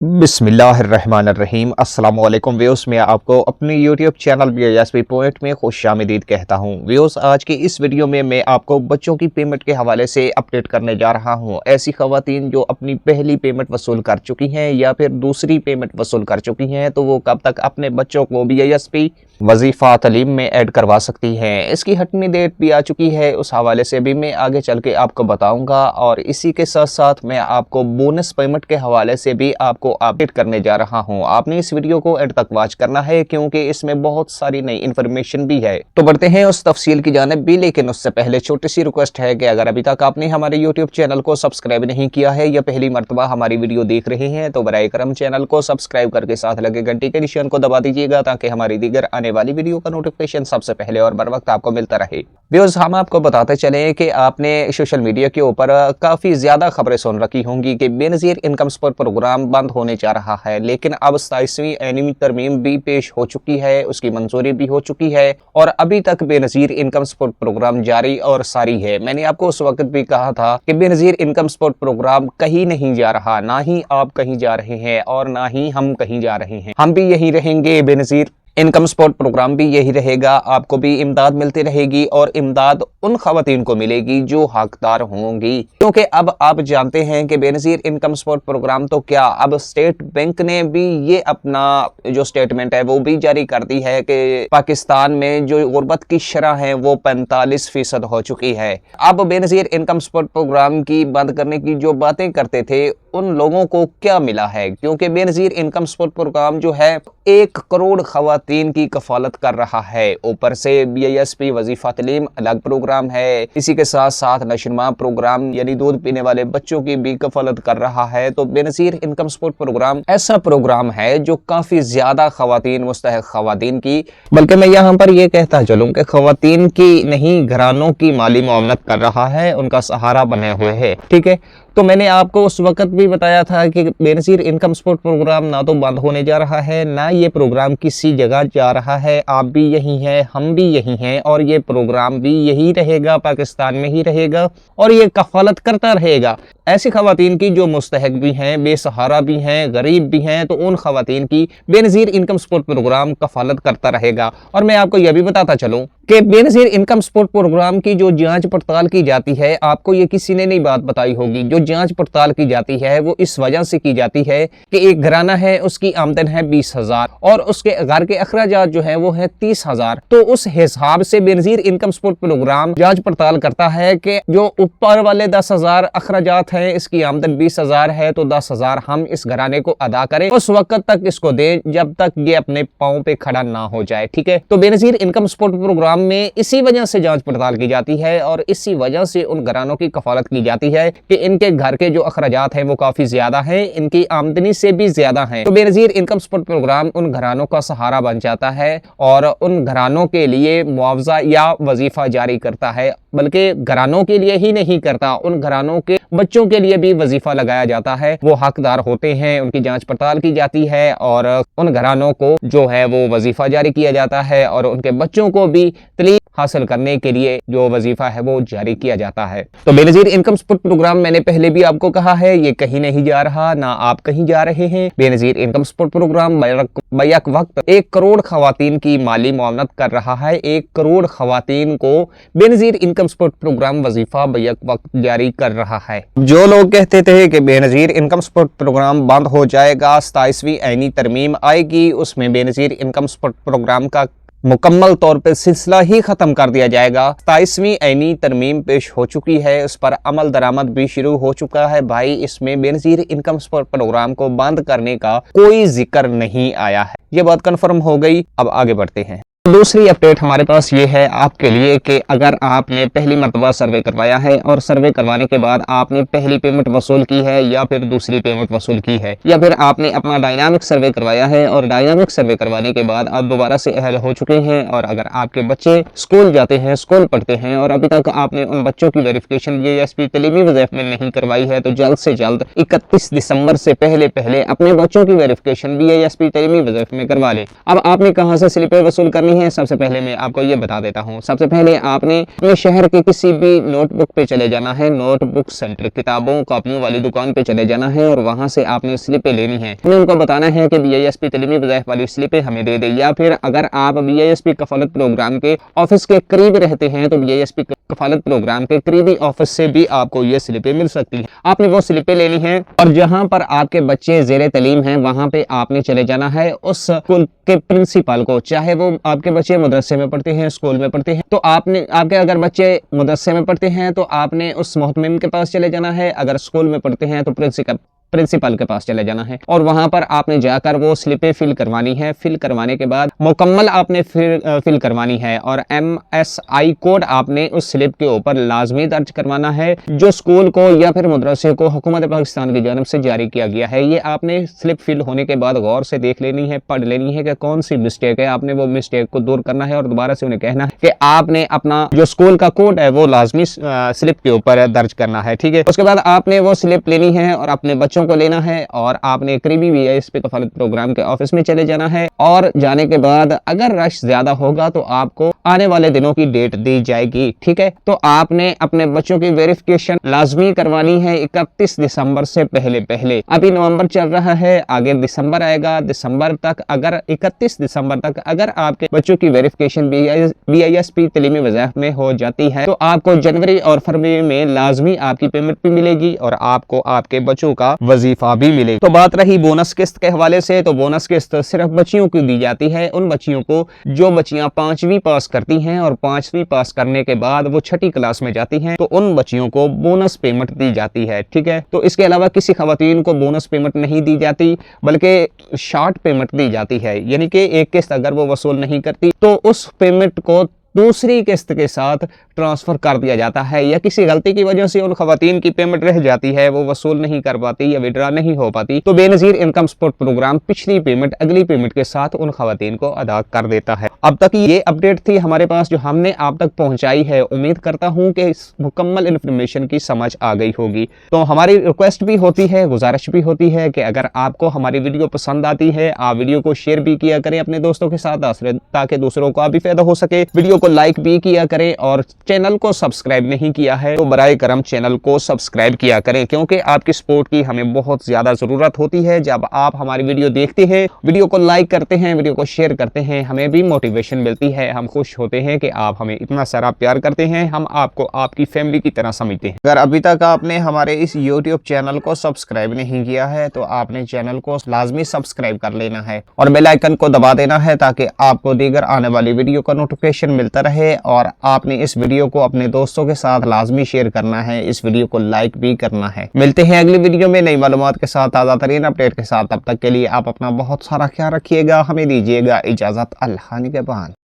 बिस्मिल्लाहिर्रहमानिर्रहीम। अस्सलाम वालेकुम व्यूअर्स, मैं आपको अपने यूट्यूब चैनल BISP पॉइंट में खुशामदीद कहता हूं। व्यूअर्स, आज की इस वीडियो में मैं आपको बच्चों की पेमेंट के हवाले से अपडेट करने जा रहा हूं। ऐसी खवातीन जो अपनी पहली पेमेंट वसूल कर चुकी हैं या फिर दूसरी पेमेंट वसूल कर चुकी हैं, तो वो कब तक अपने बच्चों को BISP वजीफ़ा तालीम में ऐड करवा सकती हैं। इसकी हटमी डेट भी आ चुकी है, उस हवाले से भी मैं आगे चल के आपको बताऊंगा। और इसी के साथ साथ मैं आपको बोनस पेमेंट के हवाले से भी आपको अपडेट करने जा रहा हूं। आपने इस वीडियो को एंड तक वॉच करना है क्योंकि इसमें बहुत सारी नई इन्फॉर्मेशन भी है। तो बढ़ते हैं उस तफसील की जानिब भी, लेकिन उससे पहले छोटी सी रिक्वेस्ट है कि अगर अभी तक आपने हमारे यूट्यूब चैनल को सब्सक्राइब नहीं किया है या पहली मरतबा हमारी वीडियो देख रहे हैं, तो बराए करम चैनल को सब्सक्राइब करके साथ लगे घंटी के निशान को दबा दीजिएगा ताकि हमारी दीगर आने वाली वीडियो का नोटिफिकेशन सबसे पहले और बर वक्त आपको मिलता रहे। व्यूअर्स, हम आपको बताते चले कि आपने सोशल मीडिया के ऊपर काफी ज्यादा खबरें सुन रखी होंगी कि बेनजीर इनकम सपोर्ट प्रोग्राम बंद होने जा रहा है, लेकिन अब 27वीं एनिमी तरमीम भी पेश हो चुकी है, उसकी मंजूरी भी हो चुकी है और अभी तक बेनजीर इनकम सपोर्ट प्रोग्राम जारी और सारी है। मैंने आपको उस वक्त भी कहा था कि बेनजीर इनकम सपोर्ट प्रोग्राम कहीं नहीं जा रहा, ना ही आप कहीं जा रहे हैं और ना ही हम कहीं जा रहे हैं। हम भी यही रहेंगे, बेनजीर इनकम सपोर्ट प्रोग्राम भी यही रहेगा। आपको भी इमदाद मिलती रहेगी और इमदाद उन खवातीन को मिलेगी जो हकदार होंगी, क्योंकि अब आप जानते हैं कि बेनजीर इनकम सपोर्ट प्रोग्राम तो क्या, अब स्टेट बैंक ने भी ये अपना जो स्टेटमेंट है वो भी जारी कर दी है कि पाकिस्तान में जो गुर्बत की शरह है वो 45% हो चुकी है। अब बेनजीर इनकम सपोर्ट प्रोग्राम की बंद करने की जो बातें करते थे उन लोगों को क्या मिला है, क्योंकि बेनजीर इनकम सपोर्ट प्रोग्राम जो है 1 करोड़ खवातीन की कफालत कर रहा है। ऊपर से BISP वजीफा तालीम अलग प्रोग्राम है, इसी के साथ साथ नशरमा प्रोग्राम यानी दूध पीने वाले बच्चों की भी कफालत कर रहा है। तो बेनजीर इनकम सपोर्ट प्रोग्राम ऐसा प्रोग्राम है जो काफी ज्यादा खवातीन, मुस्तहक खवातीन की, बल्कि मैं यहाँ पर यह कहता चलूँ कि खवातीन की नहीं घरानों की माली मुआवनत कर रहा है, उनका सहारा बने हुए है। ठीक है, तो मैंने आपको उस वक्त भी बताया था कि बेनजीर इनकम सपोर्ट प्रोग्राम ना तो बंद होने जा रहा है, ना ये प्रोग्राम किसी जगह जा रहा है। आप भी यही हैं, हम भी यही हैं और ये प्रोग्राम भी यही रहेगा, पाकिस्तान में ही रहेगा और ये कफालत करता रहेगा। ऐसी खवातीन की जो मुस्तहक भी हैं, बेसहारा भी हैं, गरीब भी हैं, तो उन खवातीन की बेनजीर इनकम सपोर्ट प्रोग्राम कफालत करता रहेगा। और मैं आपको यह भी बताता चलूँ कि बेनजीर इनकम सपोर्ट प्रोग्राम की जो जांच पड़ताल की जाती है, आपको ये किसी ने नहीं बात बताई होगी, जो जांच पड़ताल की जाती है वो इस वजह से की जाती है कि एक घराना है, उसकी आमदन है 20,000 और उसके घर के अखराजात जो है वो है 30,000। तो उस हिसाब से बेनजीर इनकम सपोर्ट प्रोग्राम जांच पड़ताल करता है कि जो ऊपर वाले 10,000 अखराजात हैं, इसकी आमदन 20,000 है, तो 10,000 हम इस घराने को अदा करें, उस वक्त तक इसको दें जब तक ये अपने पांव पे खड़ा ना हो जाए। ठीक है, तो बेनजीर इनकम सपोर्ट प्रोग्राम में इसी वजह से जांच पड़ताल की जाती है और इसी वजह से उन घरानों की कफालत की जाती है कि इनके घर के जो अखराजात हैं वो काफी ज्यादा हैं, इनकी आमदनी से भी ज्यादा हैं। तो बेनजीर इनकम सपोर्ट प्रोग्राम उन घरानों का सहारा बन जाता है और उन घरानों के लिए मुआवजा या वजीफा जारी करता है, बल्कि घरानों के लिए ही नहीं करता, उन घरानों के बच्चों के लिए भी वजीफा लगाया जाता है। वो हकदार होते हैं, उनकी जांच पड़ताल की जाती है और उन घरानों को जो है वो वजीफा जारी किया जाता है और उनके बच्चों को भी तालीम हासिल करने के लिए जो वजीफा है वो जारी किया जाता है। तो बेनजीर इनकम सपोर्ट प्रोग्राम मैंने पहले भी आपको कहा है, ये कहीं नहीं जा रहा, ना आप कहीं जा रहे हैं। बेनजीर इनकम सपोर्ट प्रोग्राम बैक वक्त 1 करोड़ खवातीन की माली मुआवनत कर रहा है। 1 करोड़ खवातीन को बेनजीर इनकम सपोर्ट प्रोग्राम वजीफा बैक वक्त जारी कर रहा है। जो लोग कहते थे कि बेनजीर इनकम सपोर्ट प्रोग्राम बंद हो जाएगा, 27वीं ऐनी तरमीम आएगी, उसमें बेनजीर इनकम सपोर्ट प्रोग्राम का मुकम्मल तौर पे सिलसिला ही खत्म कर दिया जाएगा। 27वीं ऐनी तरमीम पेश हो चुकी है, उस पर अमल दरामद भी शुरू हो चुका है। भाई, इसमें बेनजीर इनकम सपोर्ट प्रोग्राम को बंद करने का कोई जिक्र नहीं आया है, ये बात कंफर्म हो गई। अब आगे बढ़ते हैं। दूसरी अपडेट हमारे पास ये है आपके लिए कि अगर आपने पहली मरतबा सर्वे करवाया है और सर्वे करवाने के बाद आपने पहली पेमेंट वसूल की है या फिर दूसरी पेमेंट वसूल की है, या फिर आपने अपना डायनामिक सर्वे करवाया है और डायनामिक सर्वे करवाने के बाद आप दोबारा से अहल हो चुके हैं, और अगर आपके बच्चे स्कूल जाते हैं, स्कूल पढ़ते हैं और अभी तक आपने उन बच्चों की वेरिफिकेशन BISP तालीमी वज़ीफ़ा में नहीं करवाई है, तो जल्द से जल्द 31 दिसंबर से पहले अपने बच्चों की वेरिफिकेशन BISP तालीमी वज़ीफ़ा में करवा लें। अब आपने कहाँ से स्लिपें वसूल करनी لینی ہے سب سے پہلے میں آپ کو یہ بتا دیتا ہوں۔ سب سے پہلے آپ نے اپنے شہر کے کسی بھی نوٹ بک پہ چلے جانا ہے، نوٹ بک سینٹر، کتابوں کاپیوں والی دکان پہ چلے جانا ہے اور وہاں سے آپ نے سلپیں لینی ہے۔ ہمیں ان کو بتانا ہے کہ BISP تعلیمی وظائف والی سلپیں ہمیں دے دے، یا پھر اگر آپ BISP کفالت پروگرام کے آفس کے قریب رہتے ہیں تو BISP کفالت پروگرام کے قریبی آفس سے بھی آپ کو یہ سلپیں مل سکتی ہیں۔ آپ نے وہ سلپیں لینی ہیں اور جہاں پر آپ کے بچے زیر تعلیم ہیں وہاں پہ آپ نے چلے جانا ہے اس اسکول کے پرنسپل کو، چاہے وہ آپ کے بچے مدرسے میں پڑھتے ہیں، اسکول میں پڑھتے ہیں، تو آپ کے اگر بچے مدرسے میں پڑھتے ہیں تو آپ نے اس محتمم کے پاس چلے جانا ہے، اگر اسکول میں پڑھتے ہیں تو پرنسپل کے پاس چلے جانا ہے اور وہاں پر آپ نے جا کر وہ سلپیں فل کروانی ہے۔ فل کروانے کے بعد مکمل آپ نے فل کروانی ہے اور MSI کوڈ آپ نے اس سلپ کے اوپر لازمی درج کروانا ہے جو اسکول کو یا پھر مدرسے کو حکومت پاکستان کی جانب سے جاری کیا گیا ہے۔ یہ آپ نے سلپ فل ہونے کے بعد غور سے دیکھ لینی ہے، پڑھ لینی ہے کہ کون سی مسٹیک ہے، آپ نے وہ مسٹیک کو دور کرنا ہے اور دوبارہ سے انہیں کہنا ہے کہ آپ نے اپنا جو اسکول کا کوڈ ہے وہ لازمی سلپ کے اوپر درج کرنا ہے، ٹھیک ہے۔ اس کے بعد آپ نے وہ سلپ لینی ہے اور اپنے بچوں کو لینا ہے اور آپ نے قریبی BISP کفالت پروگرام کے آفس میں چلے جانا ہے اور جانے کے بعد اگر رش زیادہ ہوگا تو آپ کو آنے والے دنوں کی ڈیٹ دی جائے گی، ٹھیک ہے۔ تو آپ نے اپنے بچوں کی ویریفیکیشن لازمی کروانی ہے 31 دسمبر سے پہلے۔ ابھی نومبر چل رہا ہے، آگے دسمبر آئے گا، دسمبر تک اگر 31 دسمبر تک اگر آپ کے بچوں کی ویریفیکیشن BISP تعلیمی وظائف میں ہو جاتی ہے تو آپ کو جنوری اور فروری میں لازمی آپ کی پیمنٹ بھی ملے گی اور آپ کو آپ کے بچوں کا وظیفہ بھی ملے۔ تو بات رہی بونس قسط کے حوالے سے، تو بونس قسط صرف بچیوں کو دی جاتی ہے، ان بچیوں کو جو بچیاں 5ویں پاس کرتی ہیں اور 5ویں پاس کرنے کے بعد وہ 6ٹھی کلاس میں جاتی ہیں تو ان بچیوں کو بونس پیمنٹ دی جاتی ہے، ٹھیک ہے۔ تو اس کے علاوہ کسی خواتین کو بونس پیمنٹ نہیں دی جاتی بلکہ شارٹ پیمنٹ دی جاتی ہے، یعنی کہ ایک قسط اگر وہ وصول نہیں کرتی تو اس پیمنٹ کو دوسری قسط کے ساتھ ٹرانسفر کر دیا جاتا ہے، یا کسی غلطی کی وجہ سے ان خواتین کی پیمنٹ رہ جاتی ہے، وہ وصول نہیں کر پاتی یا وڈرا نہیں ہو پاتی تو بے نظیر انکم سپورٹ پروگرام پچھلی پیمنٹ اگلی پیمنٹ کے ساتھ ان خواتین کو ادا کر دیتا ہے۔ اب تک یہ اپڈیٹ تھی ہمارے پاس جو ہم نے آپ تک پہنچائی ہے، امید کرتا ہوں کہ اس مکمل انفارمیشن کی سمجھ آ گئی ہوگی۔ تو ہماری ریکویسٹ بھی ہوتی ہے، گزارش بھی ہوتی ہے کہ اگر آپ کو ہماری ویڈیو پسند آتی ہے آپ ویڈیو کو شیئر بھی کیا کریں اپنے دوستوں کے ساتھ تاکہ دوسروں کو بھی فائدہ ہو سکے، ویڈیو کو لائک بھی کیا کریں اور چینل کو سبسکرائب نہیں کیا ہے تو برائے کرم چینل کو سبسکرائب کیا کریں، کیونکہ آپ کی سپورٹ کی ہمیں بہت زیادہ ضرورت ہوتی ہے۔ جب آپ ہماری ویڈیو دیکھتے ہیں، ویڈیو کو لائک کرتے ہیں، ویڈیو کو شیئر کرتے ہیں، ہمیں بھی موٹیویشن ملتی ہے، ہم خوش ہوتے ہیں کہ آپ ہمیں اتنا سارا پیار کرتے ہیں، ہم آپ کو آپ کی فیملی کی طرح سمجھتے ہیں۔ اگر ابھی تک آپ نے ہمارے اس YouTube چینل کو سبسکرائب نہیں کیا ہے تو آپ نے چینل کو لازمی سبسکرائب کر لینا ہے اور بیل آئیکن کو دبا دینا ہے تاکہ آپ کو دیگر آنے والی ویڈیو کا نوٹیفیکیشن ملتا رہے، اور آپ نے اس ویڈیو کو اپنے دوستوں کے ساتھ لازمی شیئر کرنا ہے، اس ویڈیو کو لائک بھی کرنا ہے۔ ملتے ہیں اگلی ویڈیو میں نئی معلومات کے ساتھ، تازہ ترین اپڈیٹ کے ساتھ، تب تک کے لیے آپ اپنا بہت سارا خیال رکھیے گا، ہمیں دیجیے گا اجازت، اللہ نگہبان۔